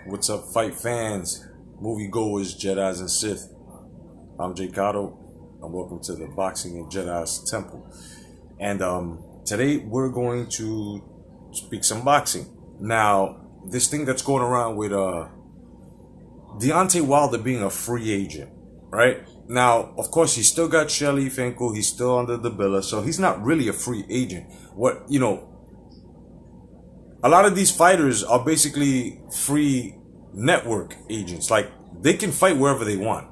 What's up, fight fans, moviegoers, Jedis, and Sith? I'm Jay Cotto, and welcome to the Boxing and Jedi's Temple. And today we're going to speak some boxing. Now, this thing that's going around with Deontay Wilder being a free agent, right? Now, of course, he's still got Shelly Finkel, he's still under the biller, so he's not really a free agent. A lot of these fighters are basically free network agents. Like, they can fight wherever they want.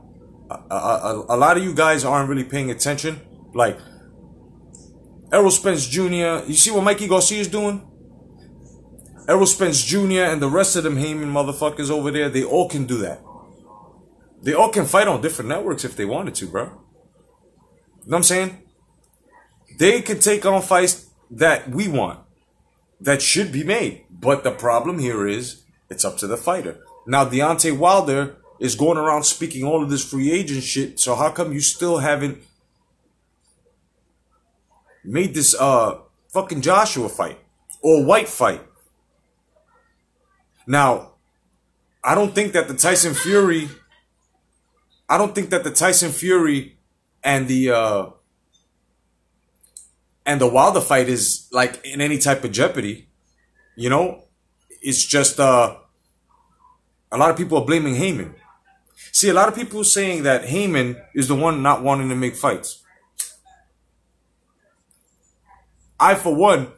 A lot of you guys aren't really paying attention. Like, Errol Spence Jr., you see what Mikey Garcia is doing? Errol Spence Jr. and the rest of them Heyman motherfuckers over there, they all can do that. They all can fight on different networks if they wanted to, bro. You know what I'm saying? They can take on fights that we want, that should be made. But the problem here is, it's up to the fighter. Now, Deontay Wilder is going around speaking all of this free agent shit, so how come you still haven't made this fucking Joshua fight or White fight? Now, I don't think that the Tyson Fury and the Wilder fight is like in any type of jeopardy. You know, it's just a lot of people are blaming Heyman. See, a lot of people saying that Heyman is the one not wanting to make fights. I, for one,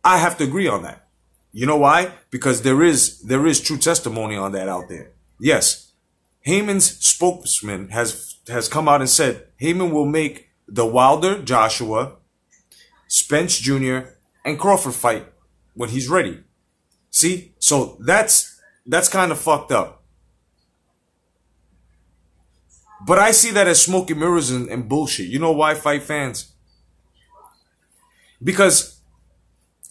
I have to agree on that. You know why? Because there is true testimony on that out there. Yes, Heyman's spokesman has come out and said Heyman will make the Wilder, Joshua, Spence Jr., and Crawford fight when he's ready. See? So that's kind of fucked up. But I see that as smoke and mirrors and bullshit. You know why, fight fans? Because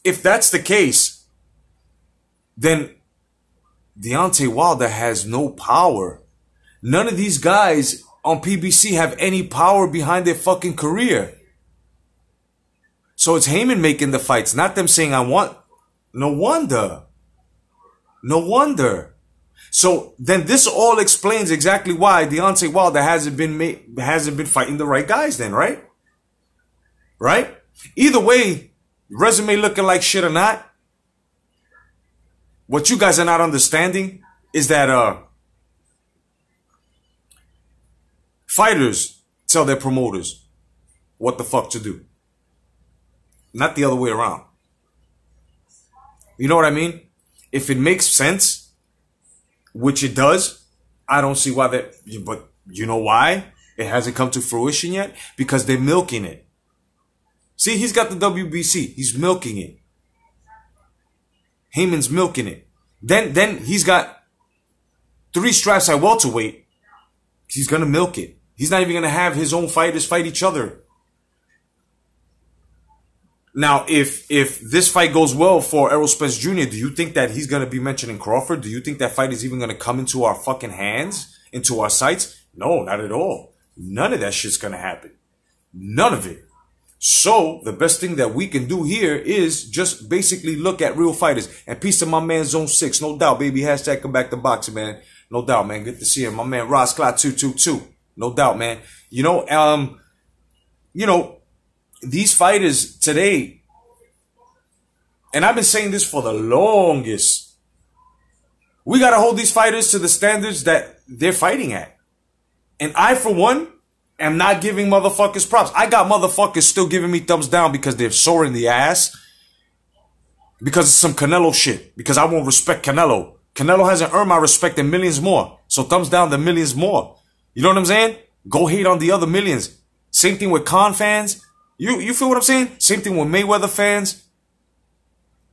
if that's the case, then Deontay Wilder has no power. None of these guys on PBC have any power behind their fucking career. So it's Heyman making the fights, not them saying I want. No wonder. No wonder. So then this all explains exactly why Deontay Wilder hasn't been fighting the right guys then, right? Right? Either way, resume looking like shit or not, what you guys are not understanding is that fighters tell their promoters what the fuck to do. Not the other way around. You know what I mean? If it makes sense, which it does, I don't see why that... But you know why it hasn't come to fruition yet? Because they're milking it. See, he's got the WBC. He's milking it. Heyman's milking it. Then he's got 3 straps at welterweight. He's going to milk it. He's not even going to have his own fighters fight each other. Now, if this fight goes well for Errol Spence Jr., do you think that he's going to be mentioning Crawford? Do you think that fight is even going to come into our fucking hands? Into our sights? No, not at all. None of that shit's going to happen. None of it. So, the best thing that we can do here is just basically look at real fighters. And peace to my man Zone 6. No doubt, baby. Hashtag come back to boxing, man. No doubt, man. Good to see him. My man Ross Clot 222. No doubt, man. You know, these fighters today, and I've been saying this for the longest, we got to hold these fighters to the standards that they're fighting at. And I, for one, am not giving motherfuckers props. I got motherfuckers still giving me thumbs down because they're sore in the ass. Because it's some Canelo shit. Because I won't respect Canelo. Canelo hasn't earned my respect in millions more. So thumbs down the millions more. You know what I'm saying? Go hate on the other millions. Same thing with Khan fans. You feel what I'm saying? Same thing with Mayweather fans.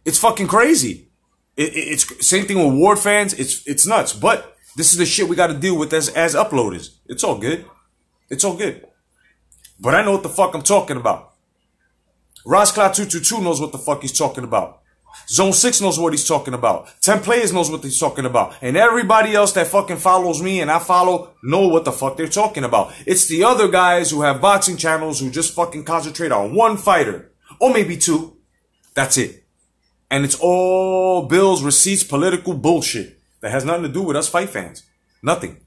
It's fucking crazy. It's same thing with Ward fans. It's nuts. But this is the shit we got to deal with as uploaders. It's all good. It's all good. But I know what the fuck I'm talking about. Ross Cloud 222 knows what the fuck he's talking about. Zone 6 knows what he's talking about. 10 Players knows what he's talking about. And everybody else that fucking follows me and I follow know what the fuck they're talking about. It's the other guys who have boxing channels who just fucking concentrate on one fighter. Or maybe 2. That's it. And it's all bills, receipts, political bullshit that has nothing to do with us fight fans. Nothing.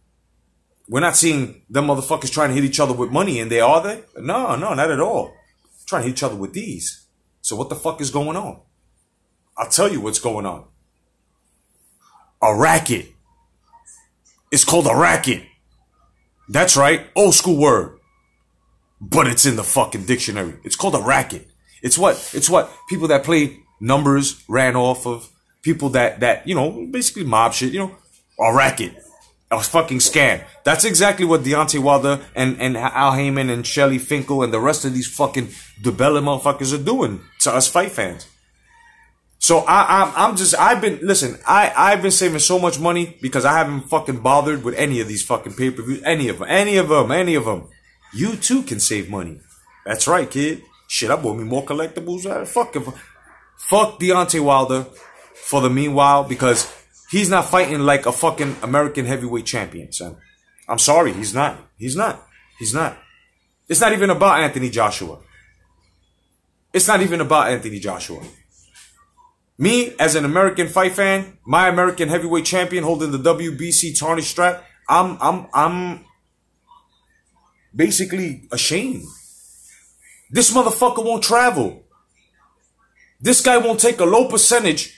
We're not seeing them motherfuckers trying to hit each other with money in there, are they? No, not at all. Trying to hit each other with these. So what the fuck is going on? I'll tell you what's going on. A racket. It's called a racket. That's right. Old school word. But it's in the fucking dictionary. It's called a racket. It's what people that play numbers ran off of. People that, you know, basically mob shit, you know, a racket. A fucking scam. That's exactly what Deontay Wilder and Al Heyman and Shelly Finkel and the rest of these fucking DeBella motherfuckers are doing to us fight fans. So I've been saving so much money because I haven't fucking bothered with any of these fucking pay-per-views. Any of them. You too can save money. That's right, kid. Shit, I bought me more collectibles. Fuck Deontay Wilder for the meanwhile, because he's not fighting like a fucking American heavyweight champion, son. I'm sorry, he's not. It's not even about Anthony Joshua. Me, as an American fight fan, my American heavyweight champion holding the WBC tarnished strap, I'm basically ashamed. This motherfucker won't travel. This guy won't take a low percentage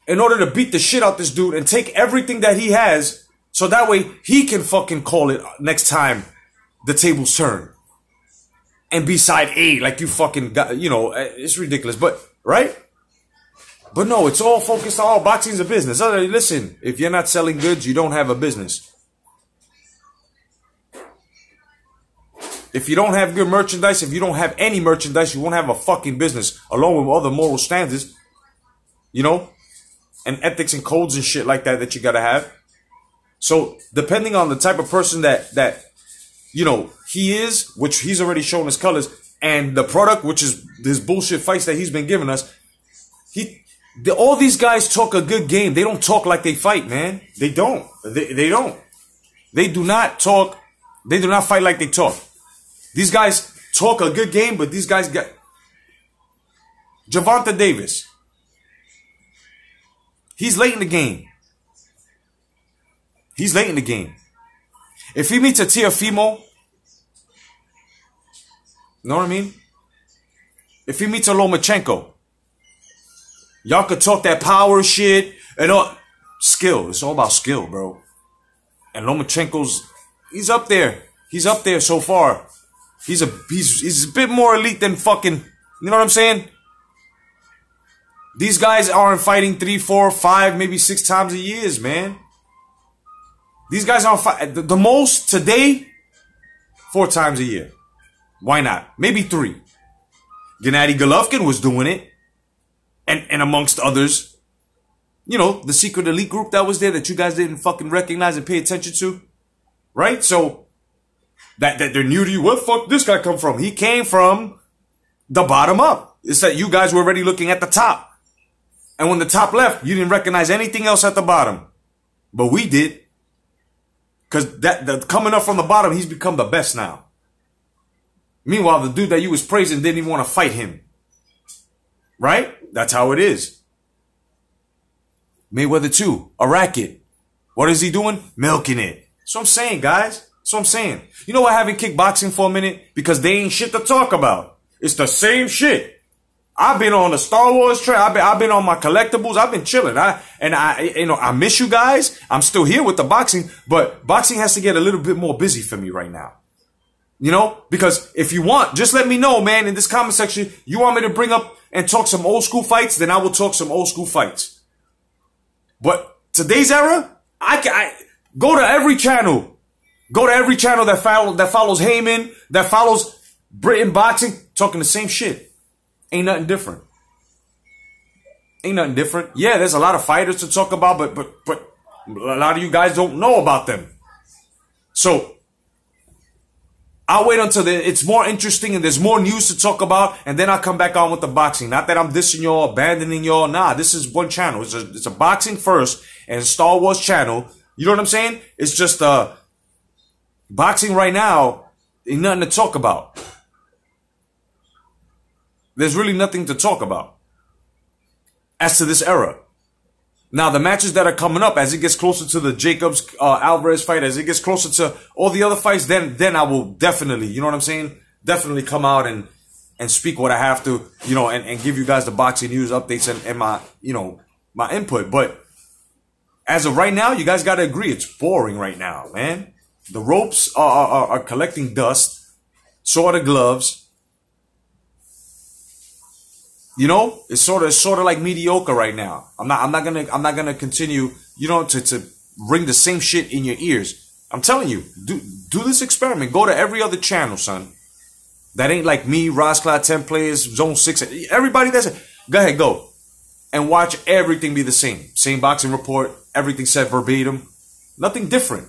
in order to beat the shit out this dude and take everything that he has so that way he can fucking call it next time the tables turn. And be side A like you fucking got, you know, it's ridiculous, but, right? But no, it's all focused on, oh, boxing's a business. Listen, if you're not selling goods, you don't have a business. If you don't have good merchandise, if you don't have any merchandise, you won't have a fucking business, along with other moral standards, you know, and ethics and codes and shit like that you gotta have. So, depending on the type of person that you know, he is, which he's already shown his colors, and the product, which is this bullshit fights that he's been giving us, all these guys talk a good game. They don't talk like they fight, man. They don't. They don't. They do not talk. They do not fight like they talk. These guys talk a good game, but these guys got Gervonta Davis. He's late in the game. If he meets a Teofimo, know what I mean? If he meets a Lomachenko, y'all could talk that power shit and all. Skill. It's all about skill, bro. And Lomachenko's, he's up there. He's up there so far. He's a bit more elite than fucking, you know what I'm saying? These guys aren't fighting 3, 4, 5, maybe 6 times a year, man. These guys aren't fighting the most today, 4 times a year. Why not? Maybe 3. Gennady Golovkin was doing it. And amongst others, you know, the secret elite group that was there that you guys didn't fucking recognize and pay attention to. Right? So, that they're new to you. Where the fuck did this guy come from? He came from the bottom up. It's that you guys were already looking at the top. And when the top left, you didn't recognize anything else at the bottom. But we did. Because coming up from the bottom, he's become the best now. Meanwhile, the dude that you was praising didn't even want to fight him. Right? That's how it is. Mayweather too. A racket. What is he doing? Milking it. That's what I'm saying, guys. That's what I'm saying. You know what? I haven't kicked boxing for a minute because they ain't shit to talk about. It's the same shit. I've been on the Star Wars train. I've been on my collectibles. I've been chilling. I miss you guys. I'm still here with the boxing, but boxing has to get a little bit more busy for me right now. You know, because if you want, just let me know, man, in this comment section. You want me to bring up and talk some old school fights? Then I will talk some old school fights. But today's era, I go to every channel. Go to every channel that follows Heyman, that follows Britain Boxing, talking the same shit. Ain't nothing different. Yeah, there's a lot of fighters to talk about, but a lot of you guys don't know about them. So I'll wait until it's more interesting and there's more news to talk about, and then I'll come back on with the boxing. Not that I'm dissing y'all, abandoning y'all. Nah, this is one channel. It's a boxing first and a Star Wars channel. You know what I'm saying? It's just boxing right now ain't nothing to talk about. There's really nothing to talk about. as to this era. Now, the matches that are coming up, as it gets closer to the Jacobs Alvarez fight, as it gets closer to all the other fights, then I will definitely, you know what I'm saying? Definitely come out and speak what I have to, you know, and give you guys the boxing news updates and my, you know, my input. But as of right now, you guys got to agree, it's boring right now, man. The ropes are collecting dust. So are the gloves. You know, it's sort of like mediocre right now. I'm not gonna continue, you know, to ring the same shit in your ears. I'm telling you, do this experiment. Go to every other channel, son. That ain't like me, Rosclad, 10 Players, Zone 6. Everybody that's it. Go ahead, go. And watch everything be the same. Same boxing report, everything said verbatim. Nothing different.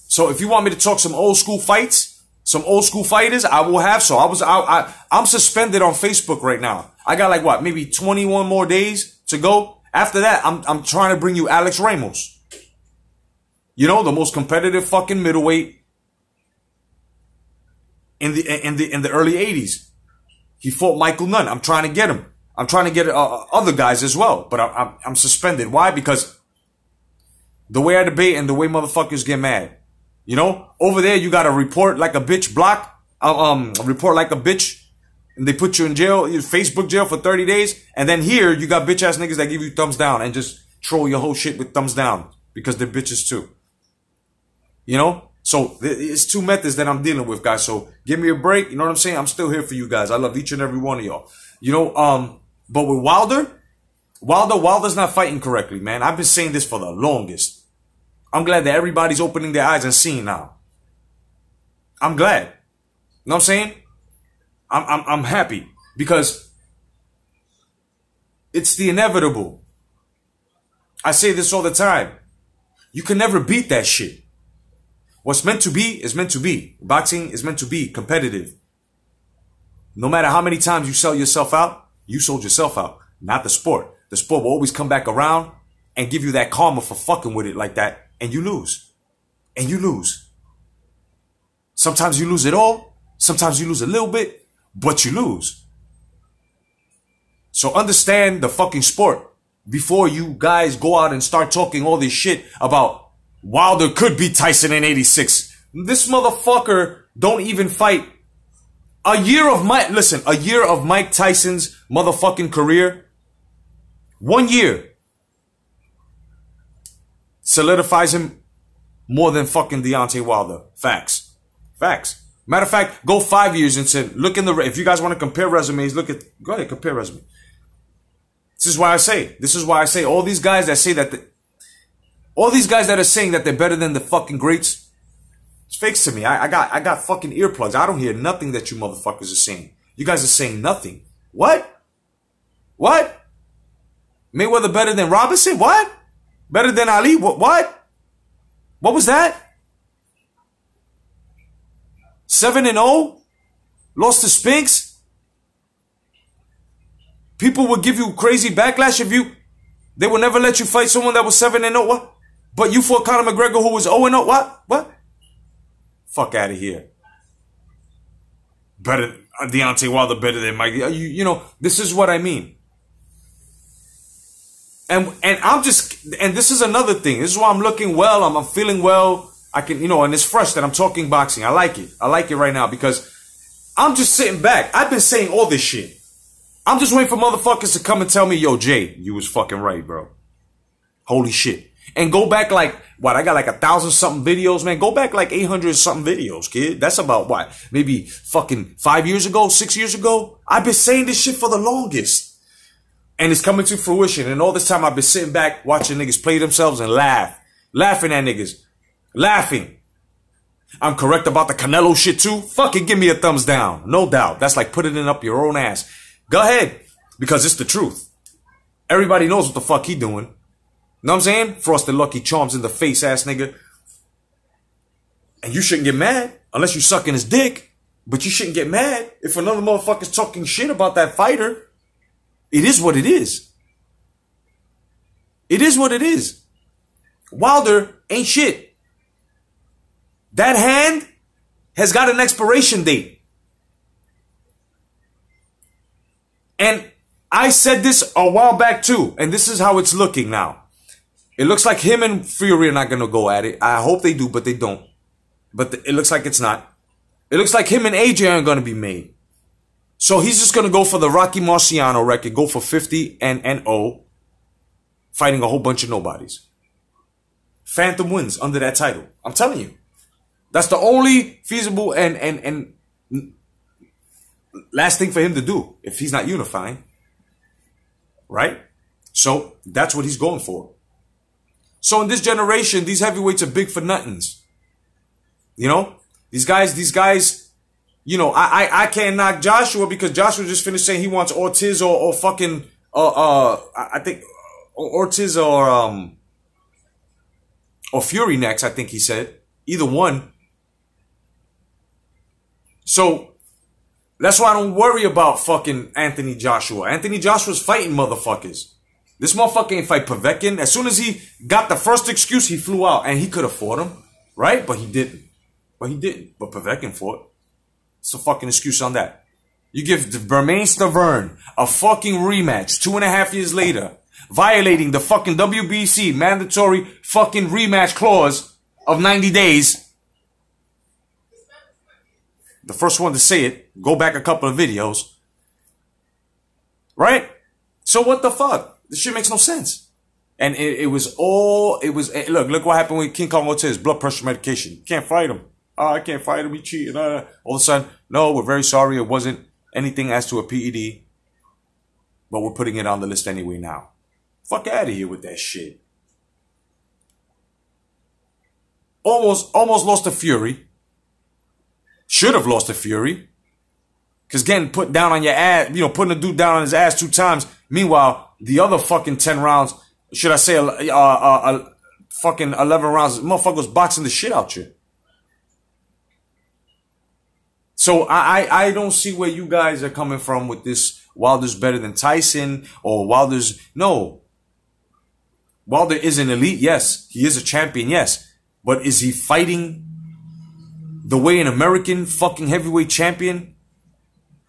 So if you want me to talk some old school fights, some old school fighters, I will have so. I'm suspended on Facebook right now. I got like what, maybe 21 more days to go. After that, I'm trying to bring you Alex Ramos. You know, the most competitive fucking middleweight in the early 80s. He fought Michael Nunn. I'm trying to get him. I'm trying to get other guys as well, but I'm suspended. Why? Because the way I debate and the way motherfuckers get mad. You know, over there, you got to report like a bitch block, report like a bitch, and they put you in jail, Facebook jail for 30 days. And then here, you got bitch ass niggas that give you thumbs down and just troll your whole shit with thumbs down because they're bitches too. You know? So it's two methods that I'm dealing with, guys. So give me a break. You know what I'm saying? I'm still here for you guys. I love each and every one of y'all. You know, but with Wilder's not fighting correctly, man. I've been saying this for the longest. I'm glad that everybody's opening their eyes and seeing now. I'm glad. You know what I'm saying? I'm happy because it's the inevitable. I say this all the time. You can never beat that shit. What's meant to be is meant to be. Boxing is meant to be competitive. No matter how many times you sell yourself out, you sold yourself out, not the sport. The sport will always come back around and give you that karma for fucking with it like that. And you lose. And you lose. Sometimes you lose it all. Sometimes you lose a little bit. But you lose. So understand the fucking sport before you guys go out and start talking all this shit about Wilder could beat Tyson in 86. This motherfucker don't even fight. A year of Mike Tyson's motherfucking career. 1 year. Solidifies him more than fucking Deontay Wilder. Facts. Facts. Matter of fact, go 5 years and say, look in the, if you guys want to compare resumes, go ahead, compare resumes. This is why I say all these guys that say that, all these guys that are saying that they're better than the fucking greats, it's fakes to me. I got fucking earplugs. I don't hear nothing that you motherfuckers are saying. You guys are saying nothing. What? What? Mayweather better than Robinson? What? Better than Ali? What? What was that? 7-0? Lost to Spinks? People would give you crazy backlash if they would never let you fight someone that was 7-0. What? But you fought Conor McGregor who was 0-0. What? Fuck out of here. Better, Deontay Wilder better than Mike. You know, this is what I mean. And this is another thing. This is why I'm looking well. I'm feeling well. I can, you know, and it's fresh that I'm talking boxing. I like it. I like it right now because I'm just sitting back. I've been saying all this shit. I'm just waiting for motherfuckers to come and tell me, yo, Jay, you was fucking right, bro. Holy shit. And go back like, what, I got like 1,000 something videos, man. Go back like 800 something videos, kid. That's about what? Maybe fucking 5 years ago, 6 years ago? I've been saying this shit for the longest. And it's coming to fruition. And all this time I've been sitting back watching niggas play themselves and laugh. Laughing at niggas. Laughing. I'm correct about the Canelo shit too. Fucking give me a thumbs down. No doubt. That's like putting it up your own ass. Go ahead. Because it's the truth. Everybody knows what the fuck he doing. Know what I'm saying? Frosted Lucky Charms in the face ass nigga. And you shouldn't get mad. Unless you sucking his dick. But you shouldn't get mad if another motherfucker's talking shit about that fighter. It is what it is. It is what it is. Wilder ain't shit. That hand has got an expiration date. And I said this a while back too, and this is how it's looking now. It looks like him and Fury are not going to go at it. I hope they do, but they don't. But it looks like it's not. It looks like him and AJ aren't going to be made. So he's just going to go for the Rocky Marciano record, go for 50-0, fighting a whole bunch of nobodies. Phantom wins under that title. I'm telling you. That's the only feasible and last thing for him to do if he's not unifying. Right? So that's what he's going for. So in this generation, these heavyweights are big for nothings. You know? These guys, you know, I can't knock Joshua because Joshua just finished saying he wants Ortiz or fucking, I think Ortiz or Fury next, I think he said. Either one. So, that's why I don't worry about fucking Anthony Joshua. Anthony Joshua's fighting motherfuckers. This motherfucker ain't fight Povetkin. As soon as he got the first excuse, he flew out. And he could have fought him. Right? But he didn't. But Povetkin fought. It's a fucking excuse on that. You give Bermane Stiverne a fucking rematch 2.5 years later, violating the fucking WBC mandatory fucking rematch clause of 90 days. The first one to say it, go back a couple of videos. Right? So what the fuck? This shit makes no sense. And look what happened with King Kong Ortiz, blood pressure medication. Can't fight him. I can't fight him, he cheated. All of a sudden, no, we're very sorry. It wasn't anything as to a PED. But we're putting it on the list anyway now. Fuck out of here with that shit. Almost lost to Fury. Should have lost to Fury. Because getting put down on your ass, you know, putting a dude down on his ass 2 times. Meanwhile, the other fucking 10 rounds, should I say, fucking 11 rounds, motherfucker was boxing the shit out you. So I don't see where you guys are coming from with this Wilder's better than Tyson or Wilder's, no. Wilder is an elite, yes. He is a champion, yes. But is he fighting the way an American fucking heavyweight champion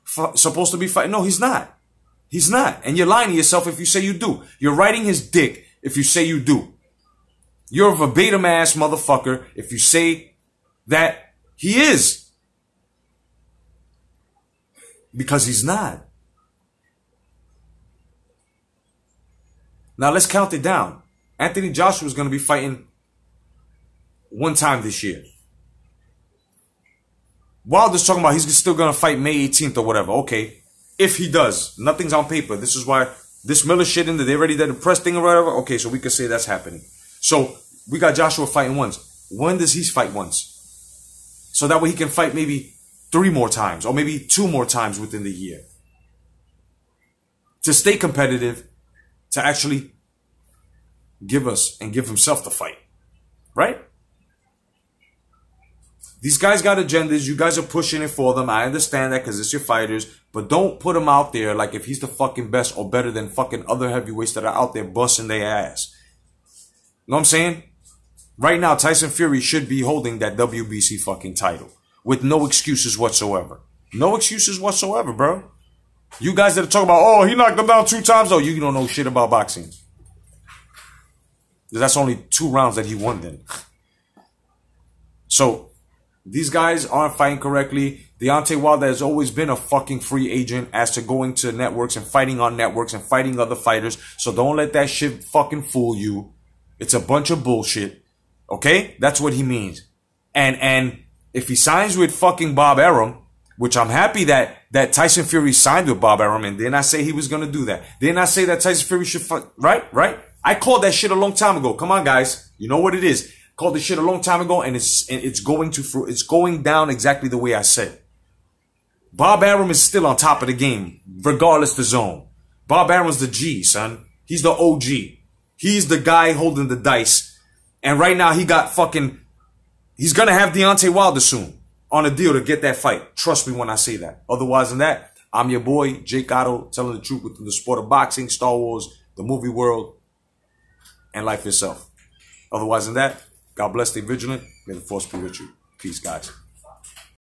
supposed to be fighting? No, he's not. He's not. And you're lying to yourself if you say you do. You're riding his dick if you say you do. You're a verbatim ass motherfucker if you say that he is. Because he's not. Now let's count it down. Anthony Joshua is going to be fighting 1 time this year. Wilder's talking about he's still going to fight May 18th or whatever. Okay. If he does. Nothing's on paper. This is why this Miller shit in there, they already did the press thing or whatever. Okay, so we could say that's happening. So we got Joshua fighting once. When does he fight once? So that way he can fight maybe 3 more times or maybe 2 more times within the year. To stay competitive, to actually give us and give himself the fight. Right? These guys got agendas. You guys are pushing it for them. I understand that because it's your fighters. But don't put him out there like if he's the fucking best or better than fucking other heavyweights that are out there busting their ass. Know what I'm saying? Right now, Tyson Fury should be holding that WBC fucking title. With no excuses whatsoever. No excuses whatsoever, bro. You guys that are talking about, oh, he knocked him down 2 times. Oh, you don't know shit about boxing. That's only 2 rounds that he won then. So, these guys aren't fighting correctly. Deontay Wilder has always been a fucking free agent as to going to networks and fighting on networks and fighting other fighters. So don't let that shit fucking fool you. It's a bunch of bullshit. Okay? That's what he means. And if he signs with fucking Bob Arum, which I'm happy that Tyson Fury signed with Bob Arum, and didn't I say he was going to do that? Didn't I say that Tyson Fury should fight? Right? I called that shit a long time ago. Come on, guys. You know what it is. Called this shit a long time ago, and it's going down exactly the way I said. Bob Arum is still on top of the game, regardless the zone. Bob Arum's the G, son. He's the OG. He's the guy holding the dice. And right now he got fucking, he's gonna have Deontay Wilder soon on a deal to get that fight. Trust me when I say that. Otherwise than that, I'm your boy, Jake Otto, telling the truth within the sport of boxing, Star Wars, the movie world, and life itself. Otherwise than that, God bless, stay vigilant. May the force be with you. Peace, guys.